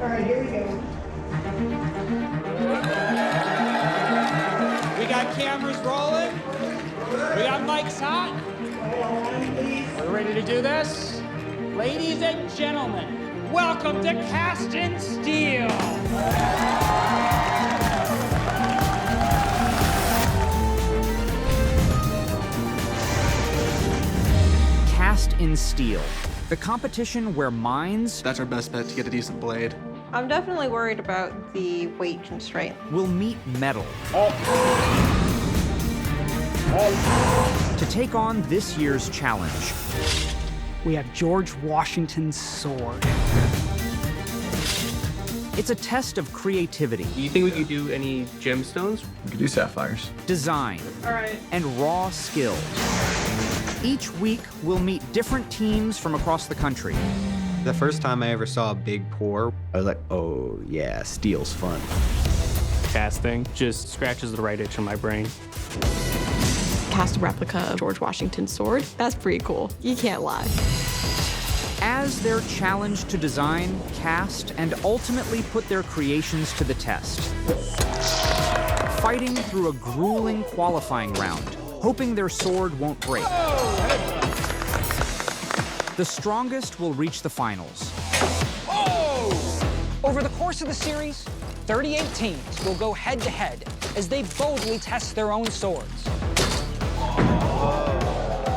All right, here we go. We got cameras rolling. We got mics hot. Are we ready to do this? Ladies and gentlemen, welcome to Cast in Steel. Cast in Steel, the competition where minds That's our best bet to get a decent blade. I'm definitely worried about the weight constraint. will meet metal to take on this year's challenge. We have George Washington's sword. It's a test of creativity, Do you think we could do any gemstones? We could do sapphires. design, All right. and raw skill. Each week, we'll meet different teams from across the country. The first time I ever saw a big pour, I was like, oh yeah, steel's fun. Casting just scratches the right itch in my brain. Cast a replica of George Washington's sword. That's pretty cool. You can't lie. As they're challenged to design, cast, and ultimately put their creations to the test. Fighting through a grueling qualifying round, hoping their sword won't break. The strongest will reach the finals. Over the course of the series, 38 teams will go head-to-head as they boldly test their own swords.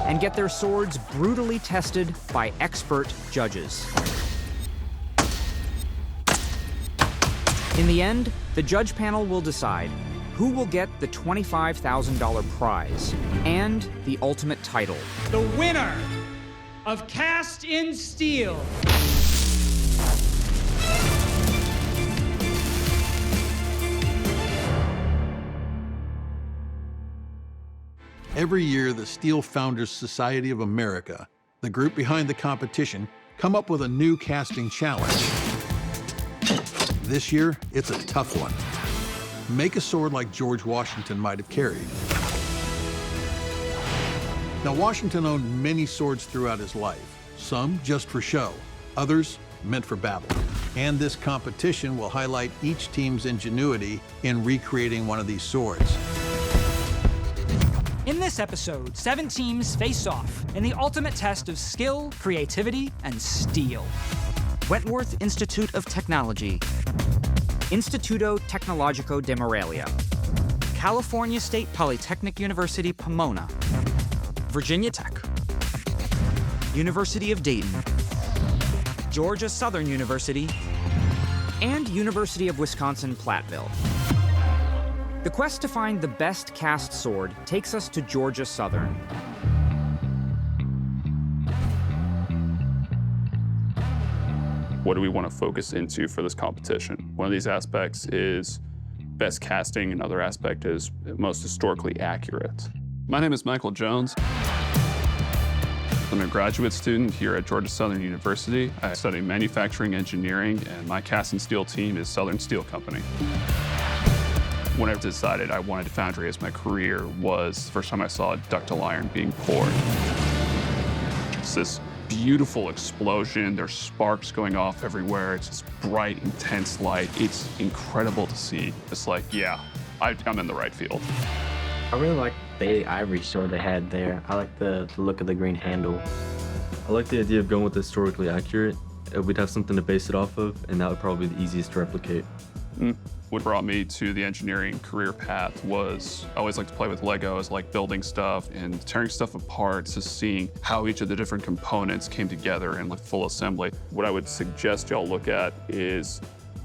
And get their swords brutally tested by expert judges. In the end, the judge panel will decide who will get the $25,000 prize and the ultimate title. The winner of Cast in Steel. Every year, the Steel Founders Society of America, the group behind the competition, come up with a new casting challenge. This year, it's a tough one. Make a sword like George Washington might have carried. Now, Washington owned many swords throughout his life, some just for show, others meant for battle. And this competition will highlight each team's ingenuity in recreating one of these swords. In this episode, 7 teams face off in the ultimate test of skill, creativity, and steel. Wentworth Institute of Technology, Instituto Tecnológico de Morelia, California State Polytechnic University, Pomona, Virginia Tech, University of Dayton, Georgia Southern University, and University of Wisconsin Platteville. The quest to find the best cast sword takes us to Georgia Southern. What do we want to focus into for this competition? One of these aspects is best casting, another aspect is most historically accurate. My name is Michael Jones. I'm a graduate student here at Georgia Southern University. I study manufacturing engineering, and my cast and steel team is Southern Steel Company. When I decided I wanted foundry as my career was the first time I saw ductile iron being poured. It's this beautiful explosion. There's sparks going off everywhere. It's this bright, intense light. It's incredible to see. It's like, yeah, I'm in the right field. I really like the ivory sword they had there. I like the look of the green handle. I like the idea of going with historically accurate. We'd have something to base it off of, and that would probably be the easiest to replicate. What brought me to the engineering career path was I always like to play with Legos, like building stuff and tearing stuff apart, just seeing how each of the different components came together in like full assembly. What I would suggest y'all look at is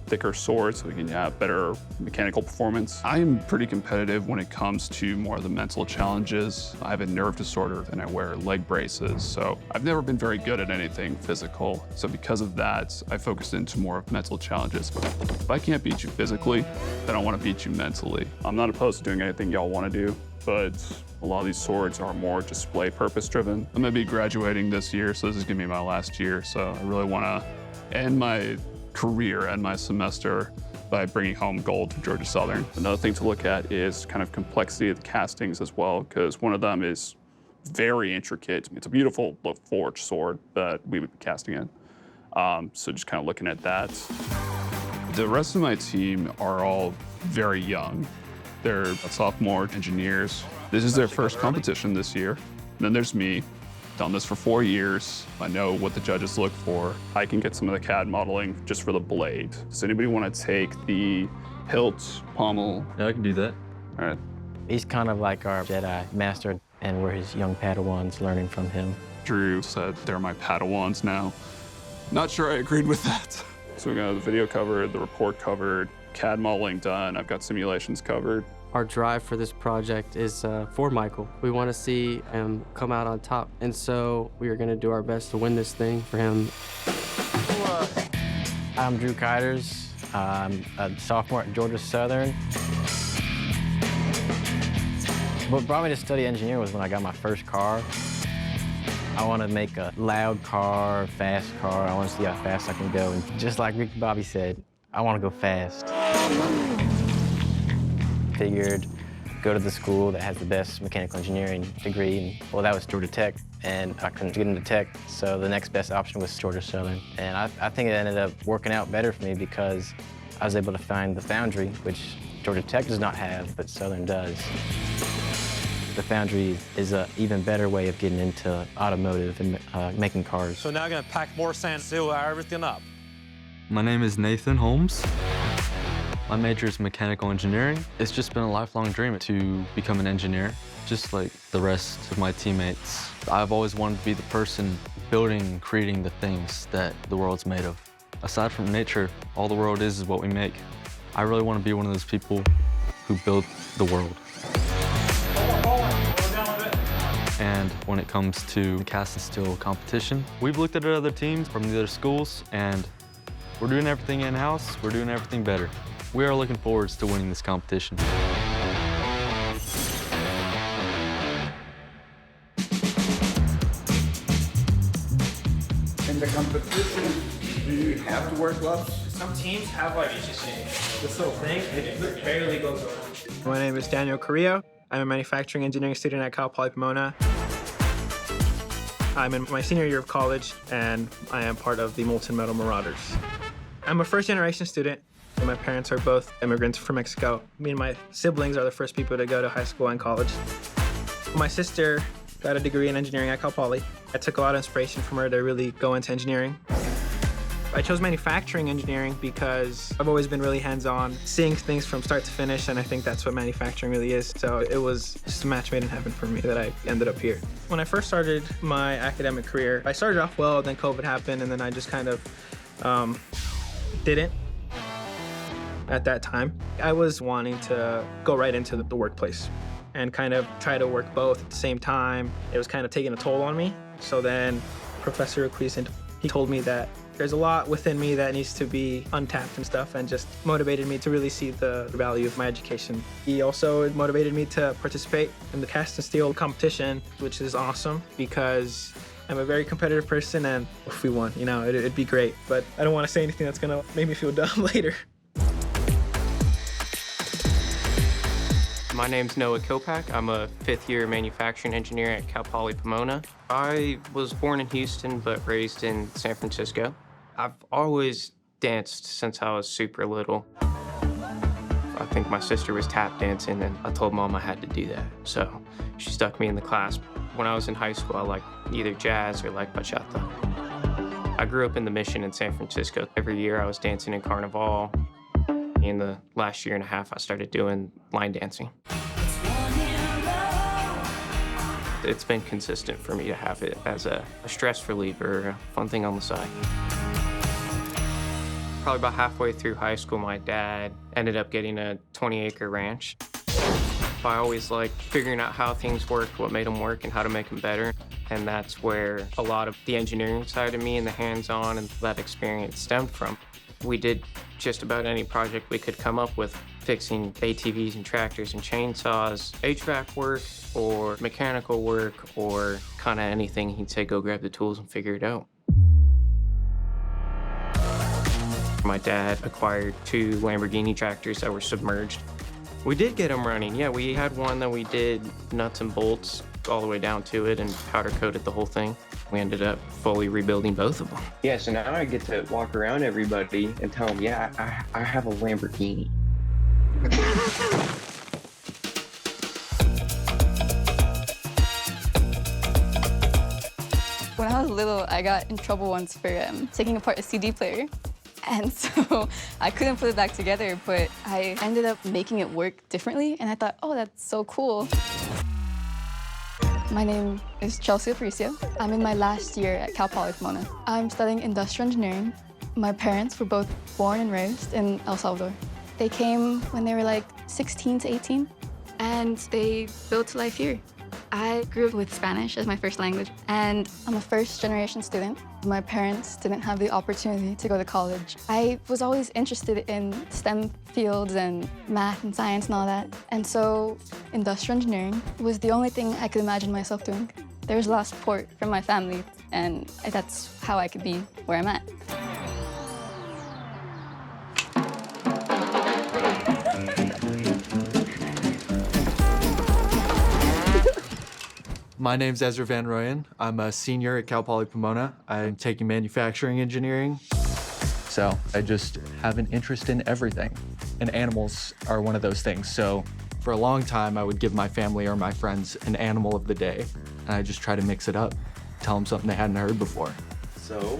thicker swords so we can have better mechanical performance. I'm pretty competitive when it comes to more of the mental challenges. I have a nerve disorder and I wear leg braces, so I've never been very good at anything physical. So because of that, I focused into more of mental challenges. If I can't beat you physically, then I want to beat you mentally. I'm not opposed to doing anything y'all want to do, but a lot of these swords are more display purpose driven. I'm gonna be graduating this year, so this is gonna be my last year, so I really want to end my career and my semester by bringing home gold to Georgia Southern. Another thing to look at is kind of complexity of the castings as well, because one of them is very intricate. It's a beautiful forged sword that we would be casting in. So just kind of looking at that. The rest of my team are all very young. They're sophomore engineers. This is their first competition this year. And then there's me. Done this for 4 years. I know what the judges look for. I can get some of the CAD modeling just for the blade. Does anybody want to take the hilt, pommel? Yeah, I can do that. All right. He's kind of like our Jedi master, and we're his young Padawans learning from him. Drew said they're my Padawans now. Not sure I agreed with that. So we got the video covered, the report covered, CAD modeling done. I've got simulations covered. Our drive for this project is for Michael. We want to see him come out on top, and so we are going to do our best to win this thing for him. I'm Drew Kiters. I'm a sophomore at Georgia Southern. What brought me to study engineering was when I got my first car. I want to make a loud car, fast car. I want to see how fast I can go. And just like Ricky Bobby said, I want to go fast. Figured go to the school that has the best mechanical engineering degree. And, well, that was Georgia Tech, and I couldn't get into tech, so the next best option was Georgia Southern. And I think it ended up working out better for me because I was able to find the foundry, which Georgia Tech does not have, but Southern does. The foundry is an even better way of getting into automotive and making cars. So now I'm gonna pack more sand, seal everything up. My name is Nathan Holmes. My major is mechanical engineering. It's just been a lifelong dream to become an engineer, just like the rest of my teammates. I've always wanted to be the person building and creating the things that the world's made of. Aside from nature, all the world is what we make. I really want to be one of those people who build the world. And when it comes to the cast and steel competition, we've looked at other teams from the other schools, and we're doing everything in-house, we're doing everything better. We are looking forward to winning this competition. In the competition, do you have to wear gloves? Some teams have like this little thing, it barely goes over. My name is Daniel Carrillo. I'm a manufacturing engineering student at Poly Pomona. I'm in my senior year of college, and I am part of the Molten Metal Marauders. I'm a first-generation student, and my parents are both immigrants from Mexico. Me and my siblings are the first people to go to high school and college. My sister got a degree in engineering at Cal Poly. I took a lot of inspiration from her to really go into engineering. I chose manufacturing engineering because I've always been really hands-on, seeing things from start to finish, and I think that's what manufacturing really is. So it was just a match made in heaven for me that I ended up here. When I first started my academic career, I started off well, then COVID happened, and then I just kind of didn't at that time. I was wanting to go right into the workplace and kind of try to work both at the same time. It was kind of taking a toll on me. So then Professor Acquisant, he told me that there's a lot within me that needs to be untapped and stuff, and just motivated me to really see the value of my education. He also motivated me to participate in the cast and steel competition, which is awesome because I'm a very competitive person, and if we won, you know, it'd be great. But I don't want to say anything that's gonna make me feel dumb later. My name's Noah Kilpack. I'm a fifth-year manufacturing engineer at Cal Poly Pomona. I was born in Houston, but raised in San Francisco. I've always danced since I was super little. I think my sister was tap dancing, and I told Mom I had to do that. So she stuck me in the class. When I was in high school, I liked either jazz or like bachata. I grew up in the Mission in San Francisco. Every year I was dancing in Carnival. In the last year and a half, I started doing line dancing. It's been consistent for me to have it as a stress reliever, a fun thing on the side. Probably about halfway through high school, my dad ended up getting a 20-acre ranch. I always liked figuring out how things worked, what made them work, and how to make them better. And that's where a lot of the engineering side of me and the hands-on and that experience stemmed from. We did just about any project we could come up with, fixing ATVs and tractors and chainsaws, HVAC work, or mechanical work, or kind of anything. He'd say, go grab the tools and figure it out. My dad acquired 2 Lamborghini tractors that were submerged. We did get them running. Yeah, we had one that we did nuts and bolts all the way down to it and powder coated the whole thing. We ended up fully rebuilding both of them. Yeah, so now I get to walk around everybody and tell them, yeah, I have a Lamborghini. When I was little, I got in trouble once for taking apart a CD player. And so I couldn't put it back together, but I ended up making it work differently. And I thought, oh, that's so cool. My name is Chelsea Aparicio. I'm in my last year at Poly Pomona. I'm studying industrial engineering. My parents were both born and raised in El Salvador. They came when they were like 16 to 18, and they built life here. I grew up with Spanish as my first language, and I'm a first-generation student. My parents didn't have the opportunity to go to college. I was always interested in STEM fields and math and science and all that, and so industrial engineering was the only thing I could imagine myself doing. There was a lot of support from my family, and that's how I could be where I'm at. My name's Ezra Van Royen. I'm a senior at Poly Pomona. I'm taking manufacturing engineering. So I just have an interest in everything, and animals are one of those things. So for a long time, I would give my family or my friends an animal of the day, and I just try to mix it up, tell them something they hadn't heard before. So,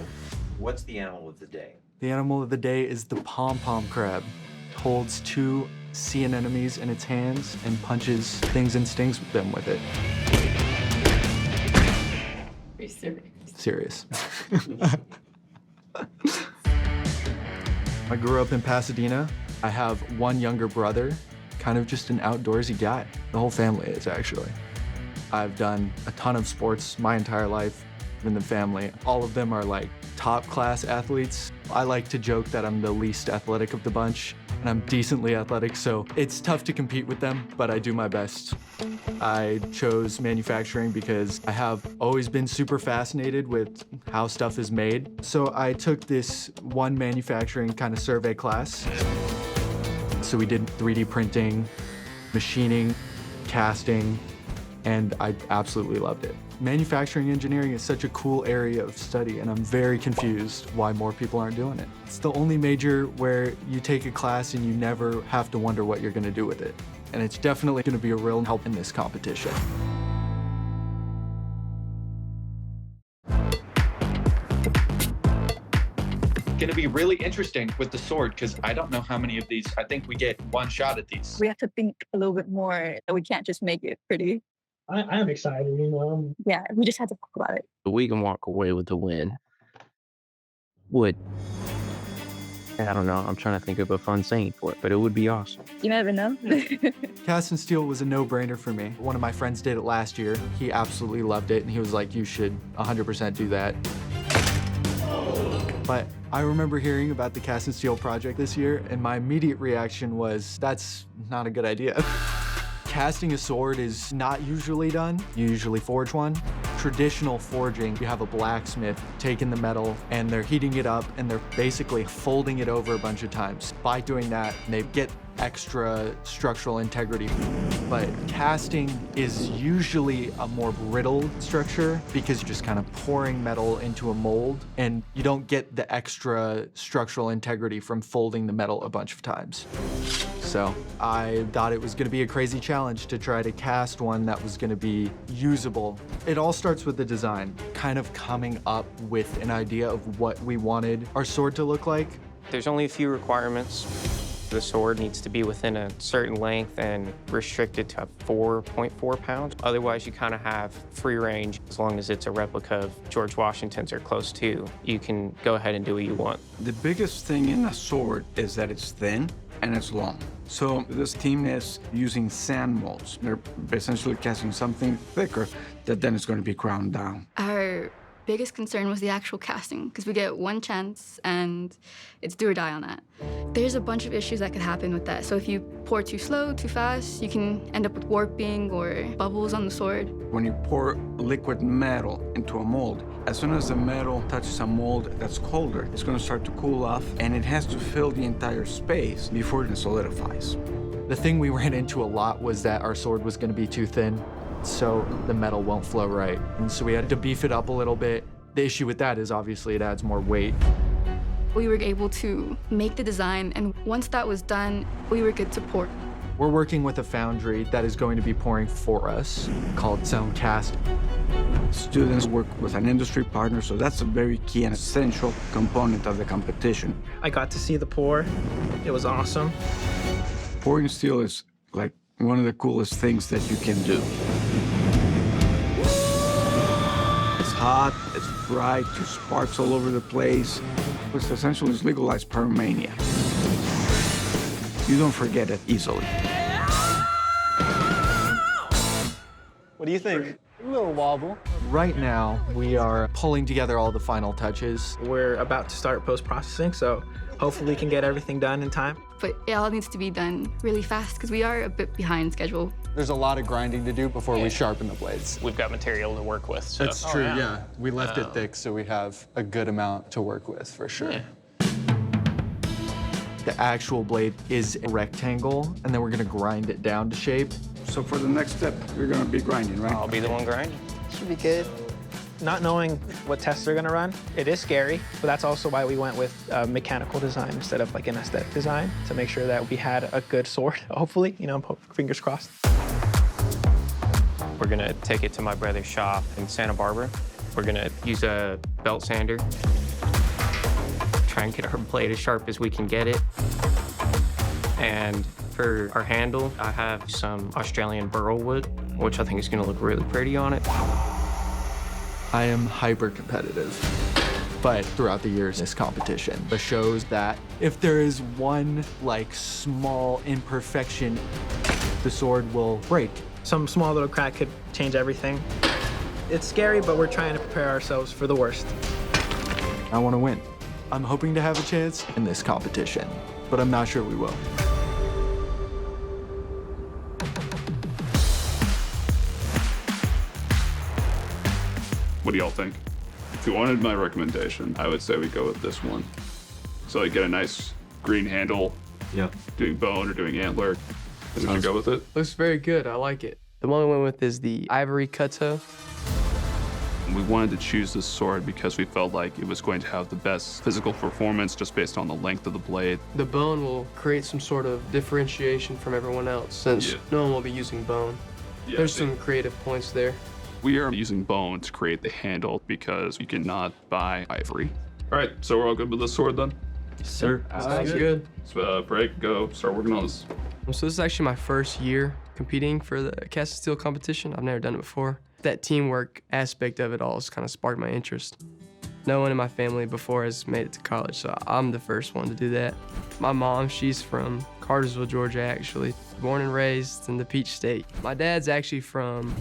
what's the animal of the day? The animal of the day is the pom-pom crab. It holds 2 sea anemones in its hands and punches things and stings them with it. Serious. I grew up in Pasadena. I have one younger brother, kind of just an outdoorsy guy. The whole family is, actually. I've done a ton of sports my entire life in the family. All of them are like top-class athletes. I like to joke that I'm the least athletic of the bunch, and I'm decently athletic, so it's tough to compete with them, but I do my best. I chose manufacturing because I have always been super fascinated with how stuff is made. So I took this one manufacturing kind of survey class. So we did 3D printing, machining, casting, and I absolutely loved it. Manufacturing engineering is such a cool area of study, and I'm very confused why more people aren't doing it. It's the only major where you take a class and you never have to wonder what you're going to do with it. And it's definitely going to be a real help in this competition. Going to be really interesting with the sword, because I don't know how many of these. I think we get one shot at these. We have to think a little bit more. We can't just make it pretty. I'm excited, you know. Yeah, we just had to talk about it. We can walk away with the win. Would. I don't know. I'm trying to think of a fun saying for it, but it would be awesome. You never know. Cast and steel was a no-brainer for me. One of my friends did it last year. He absolutely loved it, and he was like, you should 100% do that. But I remember hearing about the cast and steel project this year, and my immediate reaction was, that's not a good idea. Casting a sword is not usually done. You usually forge one. Traditional forging, you have a blacksmith taking the metal and they're heating it up and they're basically folding it over a bunch of times. By doing that, they get extra structural integrity. But casting is usually a more brittle structure because you're just kind of pouring metal into a mold and you don't get the extra structural integrity from folding the metal a bunch of times. So I thought it was going to be a crazy challenge to try to cast one that was going to be usable. It all starts with the design, kind of coming up with an idea of what we wanted our sword to look like. There's only a few requirements. The sword needs to be within a certain length and restricted to 4.4 pounds. Otherwise, you kind of have free range. As long as it's a replica of George Washington's or close to, you can go ahead and do what you want. The biggest thing in a sword is that it's thin and it's long. So this team is using sand molds. They're essentially casting something thicker that then is going to be ground down. Our biggest concern was the actual casting, because we get one chance and it's do or die on that. There's a bunch of issues that could happen with that. So if you pour too slow, too fast, you can end up with warping or bubbles on the sword. When you pour liquid metal into a mold, as soon as the metal touches a mold that's colder, it's going to start to cool off, and it has to fill the entire space before it solidifies. The thing we ran into a lot was that our sword was going to be too thin. so the metal won't flow right. And so we had to beef it up a little bit. The issue with that is obviously it adds more weight. We were able to make the design, and once that was done, we were good to pour. We're working with a foundry that is going to be pouring for us called Soundcast. Students work with an industry partner, so that's a very key and essential component of the competition. I got to see the pour. It was awesome. Pouring steel is like one of the coolest things that you can do. It's hot, it's bright, there's sparks all over the place. It's essentially legalized pyromania. You don't forget it easily. What do you think? A little wobble. Right now, we are pulling together all the final touches. We're about to start post-processing, so hopefully we can get everything done in time. But it all needs to be done really fast because we are a bit behind schedule. There's a lot of grinding to do before we sharpen the blades. We've got material to work with. So. That's true, yeah. We left it thick, so we have a good amount to work with, for sure. Yeah. The actual blade is a rectangle, and then we're gonna grind it down to shape. So for the next step, you're gonna be grinding, right? I'll be the one grinding. Should be good. Not knowing what tests they're gonna run, it is scary, but that's also why we went with mechanical design instead of like an aesthetic design to make sure that we had a good sword, hopefully, you know, fingers crossed. We're gonna take it to my brother's shop in Santa Barbara. We're gonna use a belt sander, try and get our blade as sharp as we can get it. And for our handle, I have some Australian burl wood, which I think is gonna look really pretty on it. I am hyper competitive, but throughout the years, this competition shows that if there is one like small imperfection, the sword will break. Some small little crack could change everything. It's scary, but we're trying to prepare ourselves for the worst. I want to win. I'm hoping to have a chance in this competition, but I'm not sure we will. What do y'all think? If you wanted my recommendation, I would say we go with this one. So like get a nice green handle. Yeah. Doing bone or doing antler. And we should go with it. Looks very good. I like it. The one we went with is the ivory Kuto. We wanted to choose this sword because we felt like it was going to have the best physical performance just based on the length of the blade. The bone will create some sort of differentiation from everyone else since no one will be using bone. Yeah, There's some creative points there. We are using bone to create the handle because you cannot buy ivory. All right, so we're all good with this sword then? Yes, sir. Sounds good. So break, go, start working on this. So this is actually my first year competing for the cast steel competition. I've never done it before. That teamwork aspect of it all has kind of sparked my interest. No one in my family before has made it to college, so I'm the first one to do that. My mom, she's from Cartersville, Georgia, actually. Born and raised in the Peach State. My dad's actually from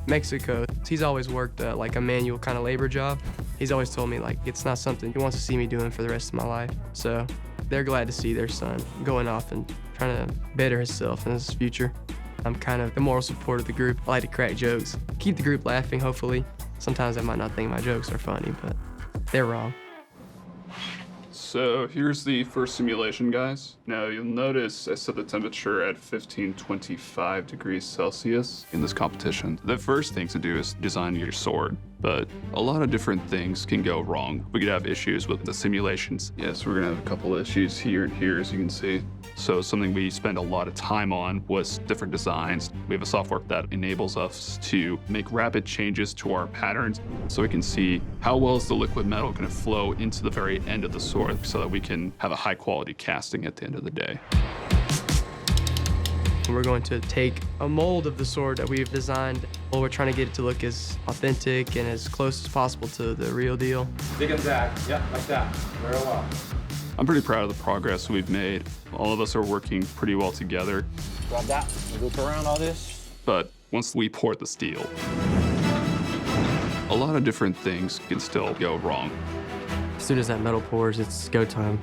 Mexico. He's always worked like a manual kind of labor job. He's always told me like it's not something he wants to see me doing for the rest of my life. So they're glad to see their son going off and trying to better himself in his future. I'm kind of the moral support of the group. I like to crack jokes, keep the group laughing, hopefully. Sometimes they might not think my jokes are funny, but they're wrong. So here's the first simulation, guys. Now you'll notice I set the temperature at 1525 degrees Celsius in this competition. The first thing to do is design your sword, but a lot of different things can go wrong. We could have issues with the simulations. Yes, we're gonna have a couple of issues here and here, as you can see. So something we spend a lot of time on was different designs. We have a software that enables us to make rapid changes to our patterns so we can see how well is the liquid metal gonna flow into the very end of the sword so that we can have a high quality casting at the end of the day. We're going to take a mold of the sword that we've designed. Well, we're trying to get it to look as authentic and as close as possible to the real deal. Dig and zag. Yeah, like that. Very well. I'm pretty proud of the progress we've made. All of us are working pretty well together. Grab that. Loop around all this. But once we pour the steel, a lot of different things can still go wrong. As soon as that metal pours, it's go time.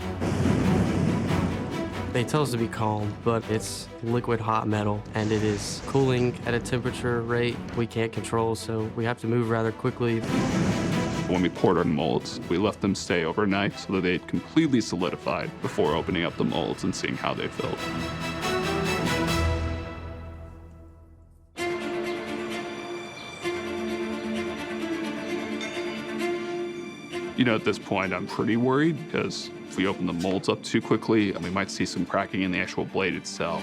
They tell us to be calm, but it's liquid hot metal, and it is cooling at a temperature rate we can't control, so we have to move rather quickly. When we poured our molds, we left them stay overnight so that they'd completely solidified before opening up the molds and seeing how they filled. At this point, I'm pretty worried because if we open the molds up too quickly, we might see some cracking in the actual blade itself.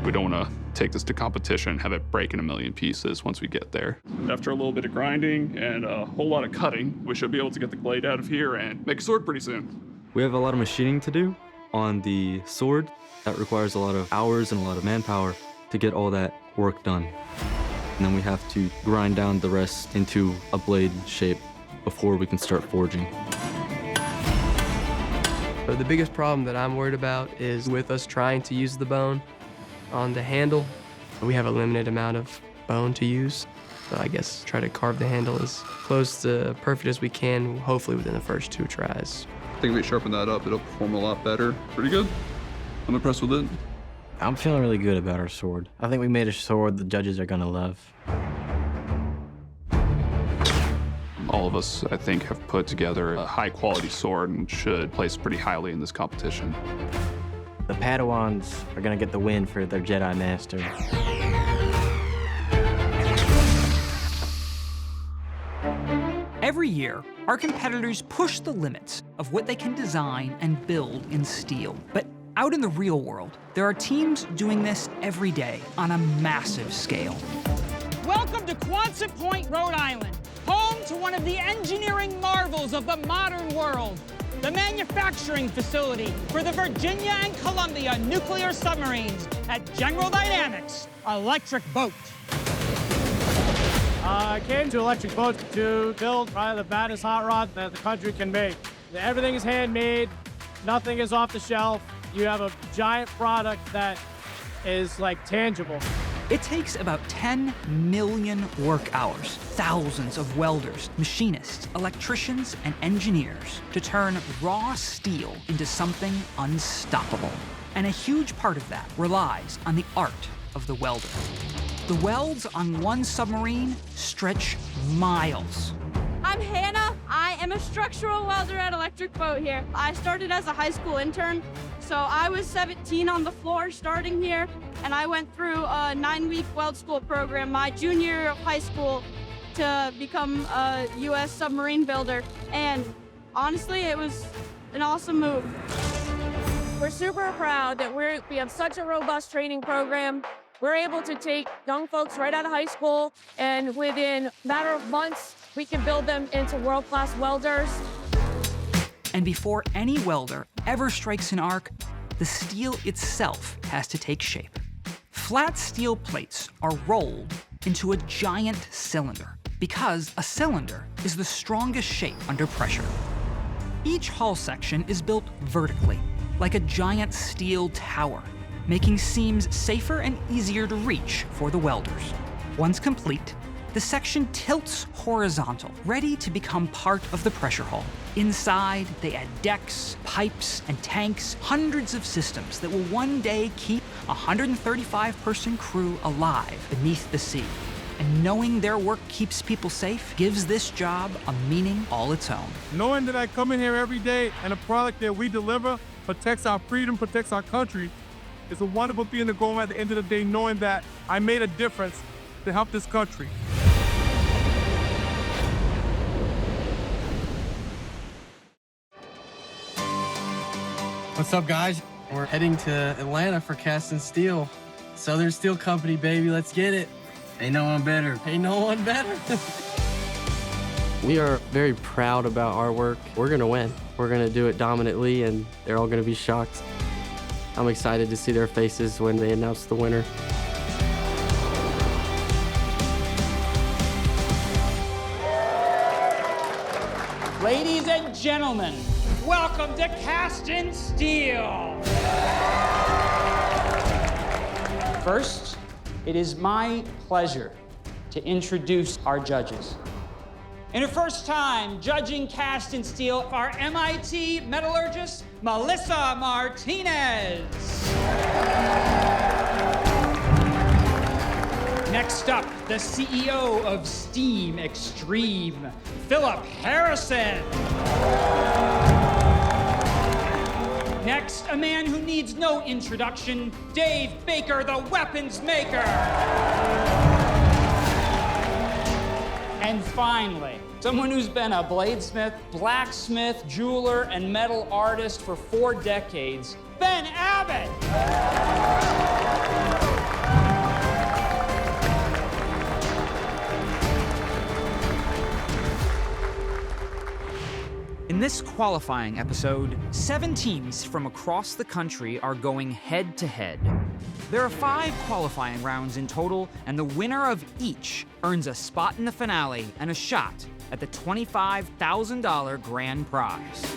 We don't want to take this to competition and have it break in a million pieces once we get there. After a little bit of grinding and a whole lot of cutting, we should be able to get the blade out of here and make a sword pretty soon. We have a lot of machining to do on the sword. That requires a lot of hours and a lot of manpower to get all that work done. And then we have to grind down the rest into a blade shape before we can start forging. So the biggest problem that I'm worried about is with us trying to use the bone on the handle. We have a limited amount of bone to use. So I guess try to carve the handle as close to perfect as we can, hopefully within the first 2 tries. I think if we sharpen that up, it'll perform a lot better. Pretty good. I'm impressed with it. I'm feeling really good about our sword. I think we made a sword the judges are gonna love. All of us, I think, have put together a high-quality sword and should place pretty highly in this competition. The Padawans are gonna get the win for their Jedi Master. Every year, our competitors push the limits of what they can design and build in steel. But out in the real world, there are teams doing this every day on a massive scale. Welcome to Quonset Point, Rhode Island, home to one of the engineering marvels of the modern world, the manufacturing facility for the Virginia and Columbia nuclear submarines at General Dynamics Electric Boat. I came to Electric Boat to build probably the baddest hot rod that the country can make. Everything is handmade, nothing is off the shelf. You have a giant product that is tangible. It takes about 10 million work hours, thousands of welders, machinists, electricians, and engineers to turn raw steel into something unstoppable. And a huge part of that relies on the art of the welder. The welds on one submarine stretch miles. I'm Hannah. I am a structural welder at Electric Boat here. I started as a high school intern, so I was 17 on the floor starting here, and I went through a 9-week weld school program my junior year of high school to become a U.S. submarine builder, and honestly, it was an awesome move. We're super proud that we have such a robust training program. We're able to take young folks right out of high school, and within a matter of months, we can build them into world-class welders. And before any welder ever strikes an arc, the steel itself has to take shape. Flat steel plates are rolled into a giant cylinder because a cylinder is the strongest shape under pressure. Each hull section is built vertically, like a giant steel tower, making seams safer and easier to reach for the welders. Once complete, the section tilts horizontal, ready to become part of the pressure hull. Inside, they add decks, pipes, and tanks, hundreds of systems that will one day keep a 135-person crew alive beneath the sea. And knowing their work keeps people safe gives this job a meaning all its own. Knowing that I come in here every day and a product that we deliver protects our freedom, protects our country, it's a wonderful feeling to go home at the end of the day knowing that I made a difference to help this country. What's up, guys? We're heading to Atlanta for Cast and Steel. Southern Steel Company, baby, let's get it. Ain't no one better. Ain't no one better. We are very proud about our work. We're gonna win. We're gonna do it dominantly, and they're all gonna be shocked. I'm excited to see their faces when they announce the winner. Ladies and gentlemen, welcome to Cast and Steel. First, it is my pleasure to introduce our judges. In her first time judging Cast and Steel, our MIT metallurgist, Melissa Martinez. Next up, the CEO of Steam Extreme, Philip Harrison. Next, a man who needs no introduction, Dave Baker, the weapons maker. And finally, Someone who's been a bladesmith, blacksmith, jeweler, and metal artist for 4 decades, Ben Abbott! In this qualifying episode, 7 teams from across the country are going head-to-head. There are 5 qualifying rounds in total, and the winner of each earns a spot in the finale and a shot at the $25,000 grand prize.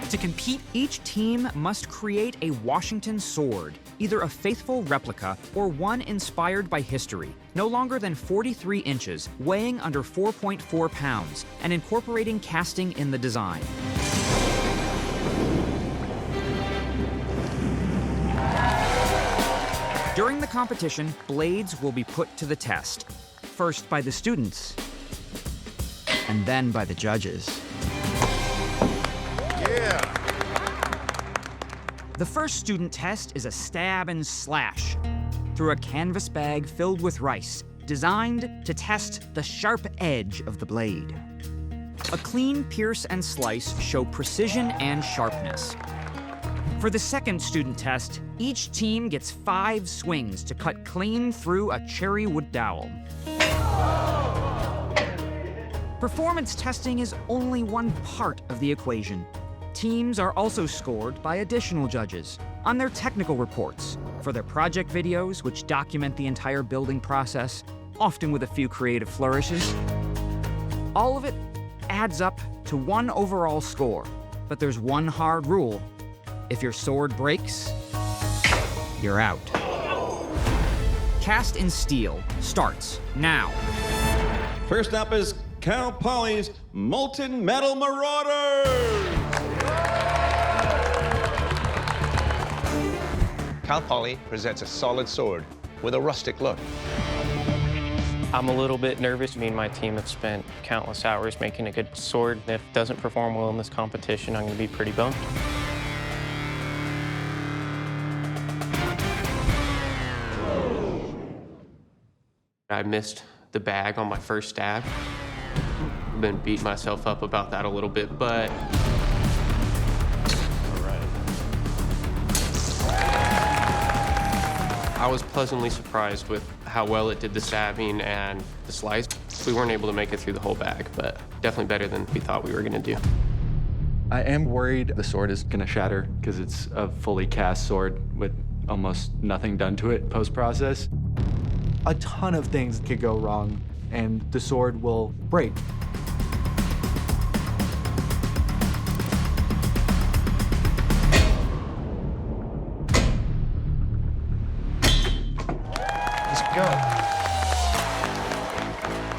To compete, each team must create a Washington sword, either a faithful replica or one inspired by history, no longer than 43 inches, weighing under 4.4 pounds, and incorporating casting in the design. During the competition, blades will be put to the test, first by the students, and then by the judges. The first student test is a stab and slash through a canvas bag filled with rice, designed to test the sharp edge of the blade. A clean pierce and slice show precision and sharpness. For the second student test, each team gets 5 swings to cut clean through a cherry wood dowel. Performance testing is only one part of the equation. Teams are also scored by additional judges on their technical reports, for their project videos, which document the entire building process, often with a few creative flourishes. All of it adds up to one overall score, but there's one hard rule. If your sword breaks, you're out. Cast in Steel starts now. First up is Cal Poly's Molten Metal Marauders! Cal Poly presents a solid sword with a rustic look. I'm a little bit nervous. Me and my team have spent countless hours making a good sword. If it doesn't perform well in this competition, I'm going to be pretty bummed. I missed the bag on my first stab. I've been beating myself up about that a little bit, but I was pleasantly surprised with how well it did the stabbing and the slice. We weren't able to make it through the whole bag, but definitely better than we thought we were gonna do. I am worried the sword is gonna shatter because it's a fully cast sword with almost nothing done to it post-process. A ton of things could go wrong and the sword will break.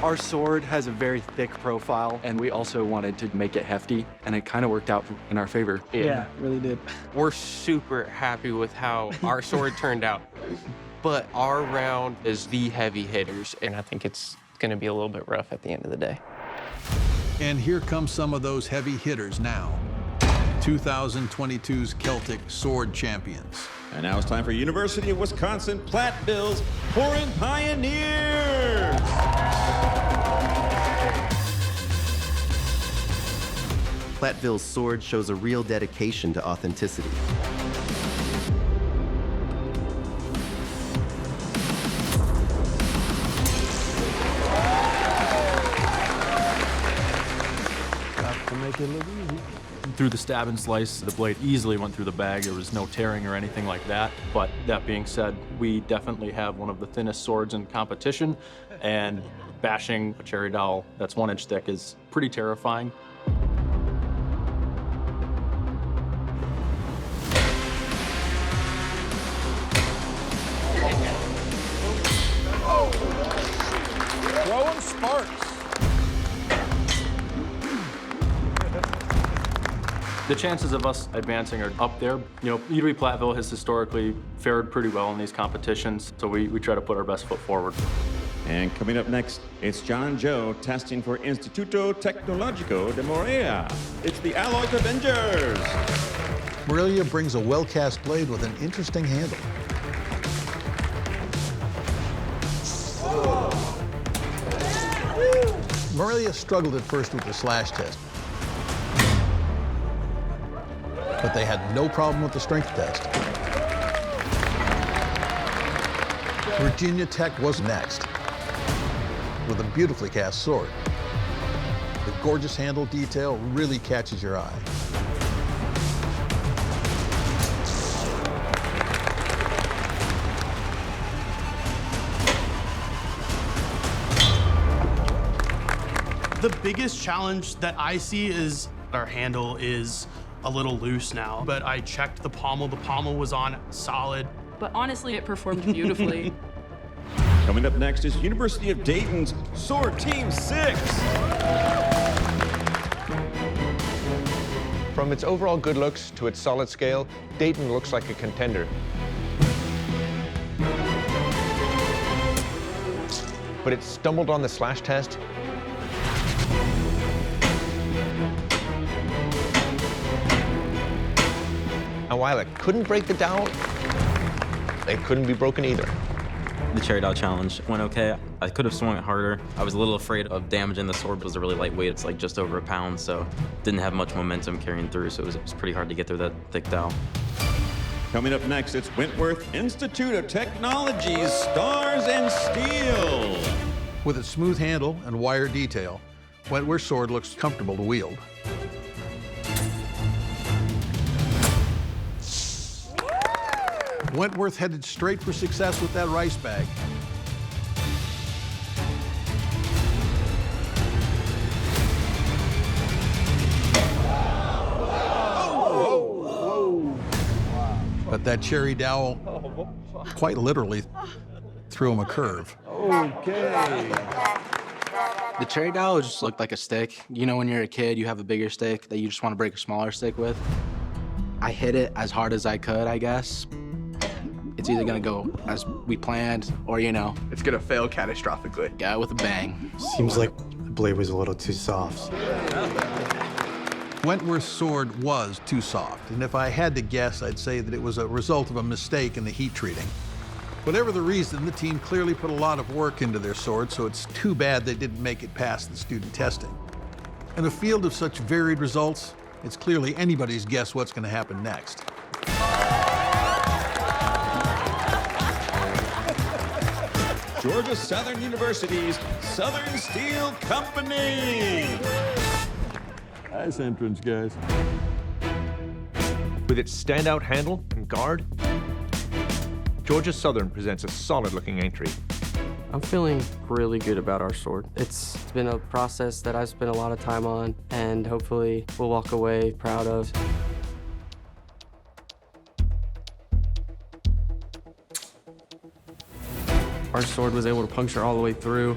Our sword has a very thick profile, and we also wanted to make it hefty, and it kind of worked out in our favor. Yeah, it really did. We're super happy with how our sword turned out, but our round is the heavy hitters, and I think it's gonna be a little bit rough at the end of the day. And here come some of those heavy hitters now. 2022's Celtic Sword Champions. And now it's time for University of Wisconsin Platteville's Pouring Pioneers! Platteville's sword shows a real dedication to authenticity. To make it look easy. Through the stab and slice, the blade easily went through the bag. There was no tearing or anything like that. But that being said, we definitely have one of the thinnest swords in competition, and bashing a cherry dowel that's 1 inch thick is pretty terrifying. Throwing sparks. The chances of us advancing are up there. You know, UW-Platteville has historically fared pretty well in these competitions, so we try to put our best foot forward. And coming up next, it's John Joe testing for Instituto Tecnológico de Morelia. It's the Alloy Avengers. Morelia brings a well-cast blade with an interesting handle. Morelia struggled at first with the slash test, but they had no problem with the strength test. Virginia Tech was next, with a beautifully cast sword. The gorgeous handle detail really catches your eye. The biggest challenge that I see is our handle is a little loose now, but I checked the pommel. The pommel was on solid. But honestly, it performed beautifully. Coming up next is University of Dayton's Sword Team 6. From its overall good looks to its solid scale, Dayton looks like a contender. But it stumbled on the slash test. And while it couldn't break the dowel, it couldn't be broken either. The cherry dowel challenge went okay. I could have swung it harder. I was a little afraid of damaging the sword, but it was a really lightweight. It's like just over a pound, so didn't have much momentum carrying through, so it was pretty hard to get through that thick dowel. Coming up next, it's Wentworth Institute of Technology's Stars and Steel. With its smooth handle and wire detail, Wentworth's sword looks comfortable to wield. Wentworth headed straight for success with that rice bag. But that cherry dowel quite literally threw him a curve. Okay. The cherry dowel just looked like a stick. You know, when you're a kid, you have a bigger stick that you just want to break a smaller stick with. I hit it as hard as I could, I guess. It's either gonna go as we planned, or, you know, it's gonna fail catastrophically. Yeah, with a bang. Seems like the blade was a little too soft. Wentworth's sword was too soft, and if I had to guess, I'd say that it was a result of a mistake in the heat treating. Whatever the reason, the team clearly put a lot of work into their sword, so it's too bad they didn't make it past the student testing. In a field of such varied results, it's clearly anybody's guess what's going to happen next. Georgia Southern University's Southern Steel Company. Nice entrance, guys. With its standout handle and guard, Georgia Southern presents a solid-looking entry. I'm feeling really good about our sword. It's been a process that I've spent a lot of time on, and hopefully we'll walk away proud of. Our sword was able to puncture all the way through.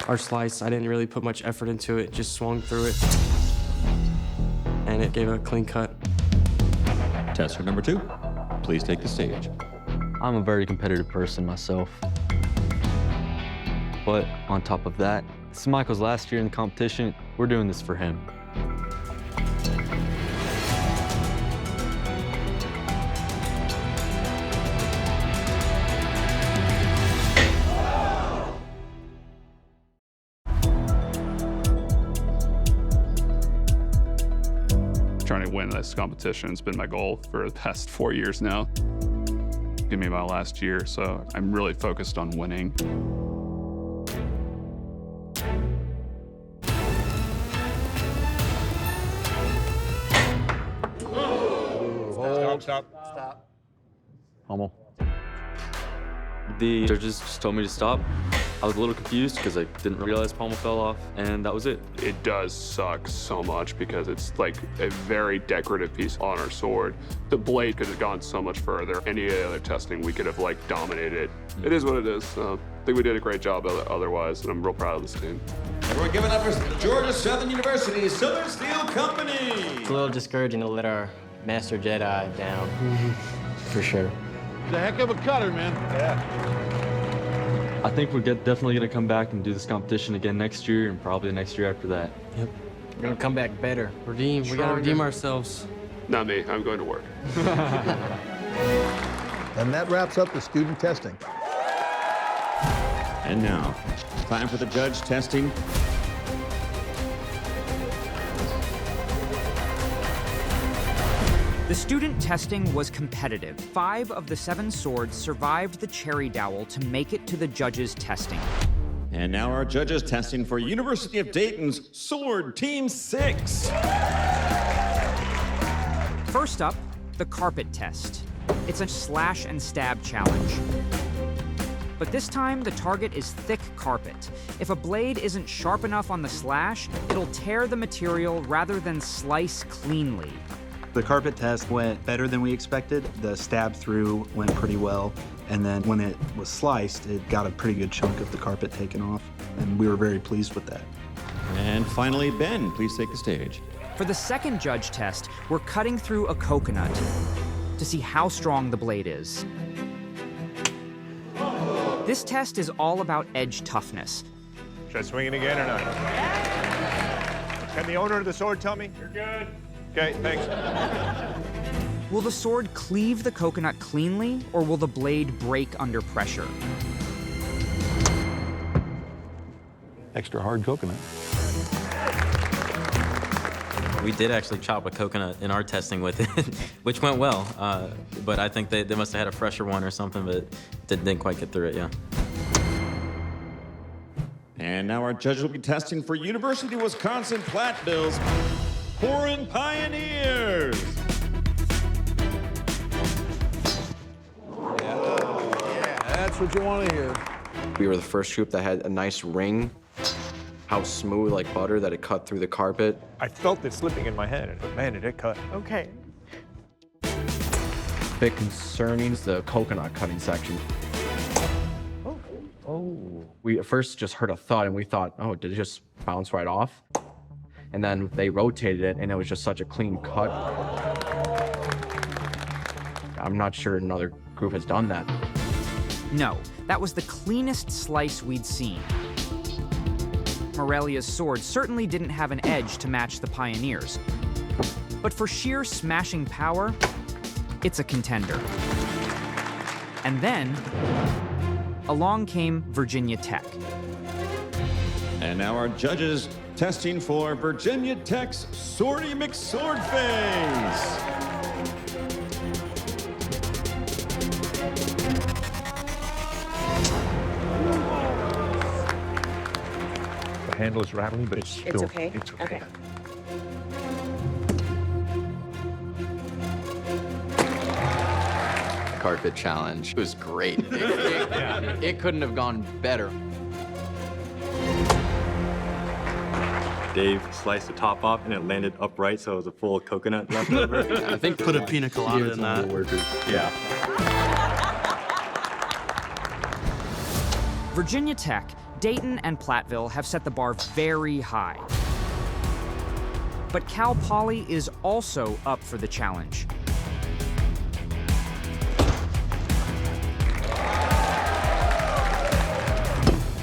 Our slice, I didn't really put much effort into it, just swung through it, and it gave a clean cut. Tester number 2, please take the stage. I'm a very competitive person myself. But on top of that, this is Michael's last year in the competition. We're doing this for him. Trying to win this competition has been my goal for the past 4 years now. Give me my last year, so I'm really focused on winning. Stop. Hummel. The judges just told me to stop. I was a little confused because I didn't realize pommel fell off, and that was it. It does suck so much because it's like a very decorative piece on our sword. The blade could have gone so much further. Any other testing, we could have like dominated it. It is what it is. I think we did a great job otherwise, and I'm real proud of this team. We're giving up for Georgia Southern University's Southern Steel Company. It's a little discouraging to let our master Jedi down, for sure. It's a heck of a cutter, man. Yeah. I think we're definitely going to come back and do this competition again next year and probably the next year after that. Yep. We're gonna come back better. Redeem. We gotta redeem ourselves. Not me. I'm going to work. And that wraps up the student testing. And now, time for the judge testing. The student testing was competitive. 5 of the 7 swords survived the cherry dowel to make it to the judges' testing. And now our judges testing for University of Dayton's Sword Team 6. First up, the carpet test. It's a slash and stab challenge. But this time, the target is thick carpet. If a blade isn't sharp enough on the slash, it'll tear the material rather than slice cleanly. The carpet test went better than we expected. The stab through went pretty well. And then when it was sliced, it got a pretty good chunk of the carpet taken off. And we were very pleased with that. And finally, Ben, please take the stage. For the second judge test, we're cutting through a coconut to see how strong the blade is. This test is all about edge toughness. Should I swing it again or not? Can the owner of the sword tell me? You're good. Okay, thanks. Will the sword cleave the coconut cleanly, or will the blade break under pressure? Extra hard coconut. We did actually chop a coconut in our testing with it, which went well. But I think they must have had a fresher one or something, but didn't quite get through it, yeah. And now our judges will be testing for University of Wisconsin Platteville's Pouring Pioneers. That's what you want to hear. We were the first group that had a nice ring. How smooth, like butter, that it cut through the carpet. I felt it slipping in my hand, but man, did it cut. Okay. Bit concerning is the coconut cutting section. We at first just heard a thud and we thought, oh, did it just bounce right off? And then they rotated it and it was just such a clean cut. I'm not sure another group has done that. No, that was the cleanest slice we'd seen. Morelia's sword certainly didn't have an edge to match the Pioneers. But for sheer smashing power, it's a contender. And then, along came Virginia Tech. And now our judges testing for Virginia Tech's Swordy McSwordface. The handle is rattling, but it's still, okay. It's okay. Carpet challenge. It was great. It couldn't have gone better. Dave sliced the top off and it landed upright, so it was a full coconut left over. I think put a pina colada in that. Yeah. Virginia Tech, Dayton, and Platteville have set the bar very high. But Cal Poly is also up for the challenge.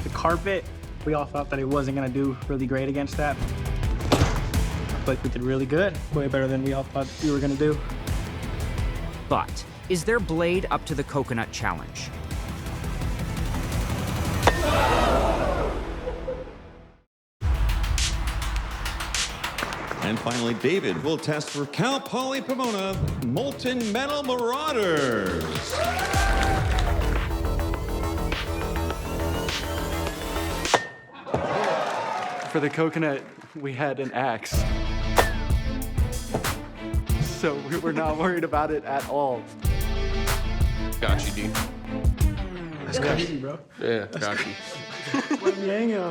The carpet, we all thought that it wasn't going to do really great against that. But we did really good, way better than we all thought we were going to do. But is their blade up to the coconut challenge? And finally, David will test for Cal Poly Pomona Molten Metal Marauders. For the coconut, we had an axe. So we were not worried about it at all. Got you, dude. That's crazy, bro. Yeah, got you.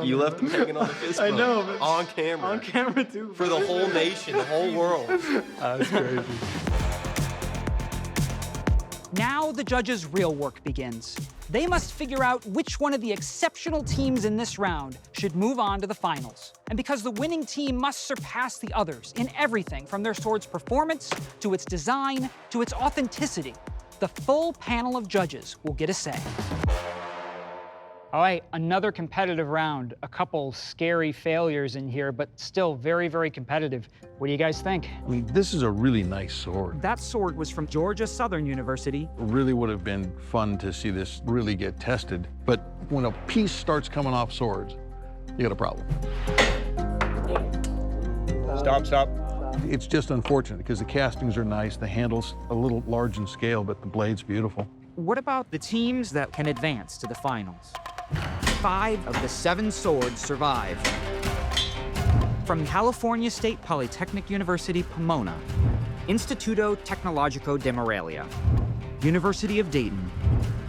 You left him hanging on the fist I bump. know, but On camera. on camera too. For the whole nation, the whole world. That's crazy. Now the judges' real work begins. They must figure out which one of the exceptional teams in this round should move on to the finals. And because the winning team must surpass the others in everything from their sword's performance, to its design, to its authenticity, the full panel of judges will get a say. All right, another competitive round. A couple scary failures in here, but still very, very competitive. What do you guys think? I mean, this is a really nice sword. That sword was from Georgia Southern University. It really would have been fun to see this really get tested. But when a piece starts coming off swords, you got a problem. Stop. It's just unfortunate because the castings are nice, the handle's a little large in scale, but the blade's beautiful. What about the teams that can advance to the finals? 5 of the 7 swords survive. From California State Polytechnic University, Pomona, Instituto Tecnológico de Morelia, University of Dayton,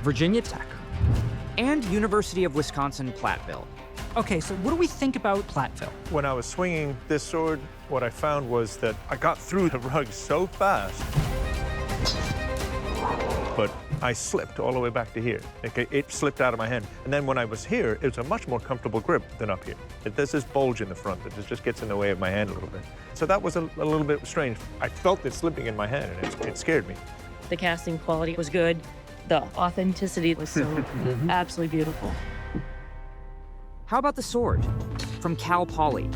Virginia Tech, and University of Wisconsin, Platteville. Okay, so what do we think about Platteville? When I was swinging this sword, what I found was that I got through the rug so fast, but I slipped all the way back to here. Okay, it slipped out of my hand. And then when I was here, it's a much more comfortable grip than up here. There's this bulge in the front that just gets in the way of my hand a little bit. So that was a little bit strange. I felt it slipping in my hand, and it scared me. The casting quality was good. The authenticity was so absolutely beautiful. How about the sword from Cal Poly?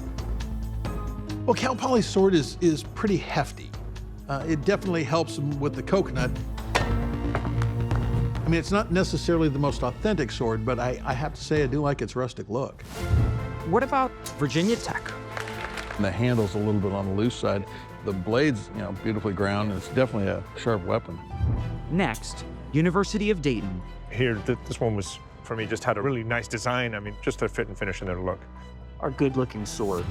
Well, Cal Poly's sword is pretty hefty. It definitely helps them with the coconut. I mean, it's not necessarily the most authentic sword, but I have to say I do like its rustic look. What about Virginia Tech? The handle's a little bit on the loose side. The blade's, beautifully ground, and it's definitely a sharp weapon. Next, University of Dayton. Here, this one was, for me, just had a really nice design. I mean, just a fit and finish and their look. A good-looking sword.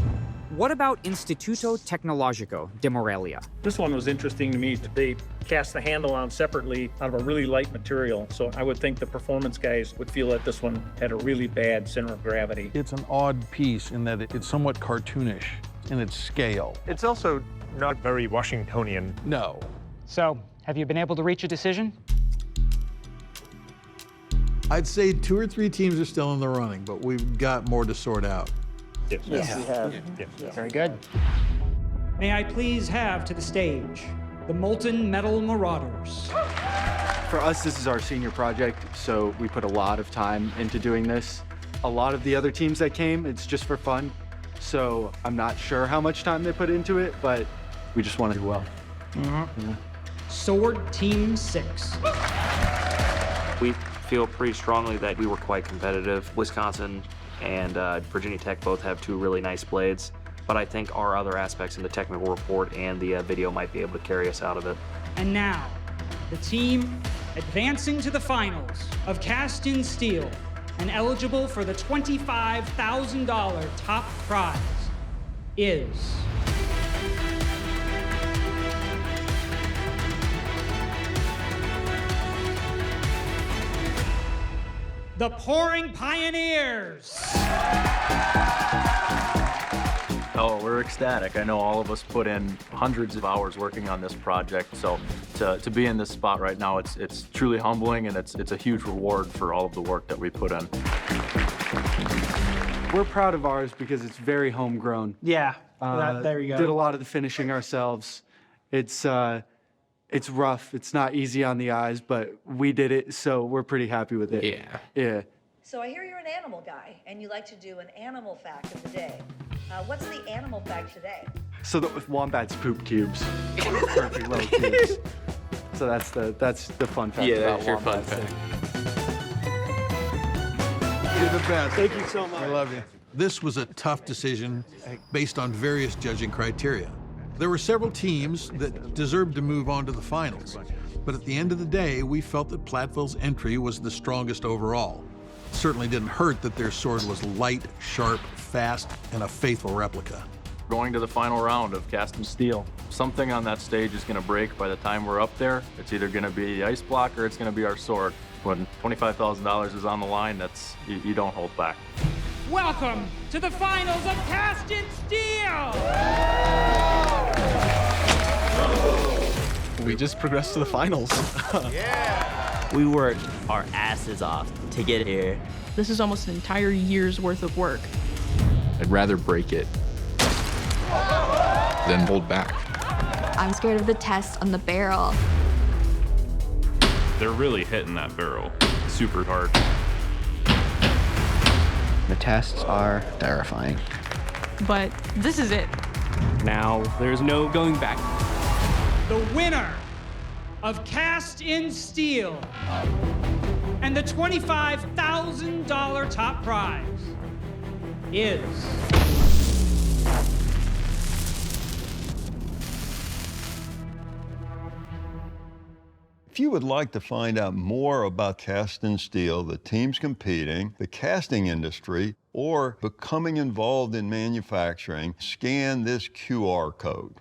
What about Instituto Tecnológico de Morelia? This one was interesting to me. They cast the handle on separately out of a really light material, so I would think the performance guys would feel that this one had a really bad center of gravity. It's an odd piece in that it's somewhat cartoonish in its scale. It's also not very Washingtonian. No. So, have you been able to reach a decision? I'd say 2 or 3 teams are still in the running, but we've got more to sort out. Yes, we have. Yeah. Very good. May I please have to the stage the Molten Metal Marauders. For us, this is our senior project, so we put a lot of time into doing this. A lot of the other teams that came, it's just for fun. So I'm not sure how much time they put into it, but we just want to do well. Yeah. Sword Team 6. We feel pretty strongly that we were quite competitive. Wisconsin and Virginia Tech both have 2 really nice blades, but I think our other aspects in the technical report and the video might be able to carry us out of it. And now, the team advancing to the finals of Cast in Steel and eligible for the $25,000 top prize is... the Pouring Pioneers. Oh, we're ecstatic. I know all of us put in hundreds of hours working on this project, so to be in this spot right now, it's truly humbling, and it's a huge reward for all of the work that we put in. We're proud of ours because it's very homegrown. Yeah, there you go. Did a lot of the finishing ourselves. It's rough. It's not easy on the eyes, but we did it, so we're pretty happy with it. Yeah. So I hear you're an animal guy, and you like to do an animal fact of the day. What's the animal fact today? So the wombats poop tubes. Perfect little tubes. So that's the fun fact about wombats. You're the best. Thank you so much. I love you. This was a tough decision based on various judging criteria. There were several teams that deserved to move on to the finals, but at the end of the day, we felt that Platteville's entry was the strongest overall. It certainly didn't hurt that their sword was light, sharp, fast, and a faithful replica. Going to the final round of Cast in Steel. Something on that stage is going to break by the time we're up there. It's either going to be the ice block or it's going to be our sword. When $25,000 is on the line, you don't hold back. Welcome to the finals of Cast in Steel! We just progressed to the finals. We worked our asses off to get here. This is almost an entire year's worth of work. I'd rather break it than hold back. I'm scared of the test on the barrel. They're really hitting that barrel super hard. The tests are terrifying. But this is it. Now there's no going back. The winner of Cast in Steel and the $25,000 top prize is... If you would like to find out more about Cast in Steel, the teams competing, the casting industry, or becoming involved in manufacturing, scan this QR code.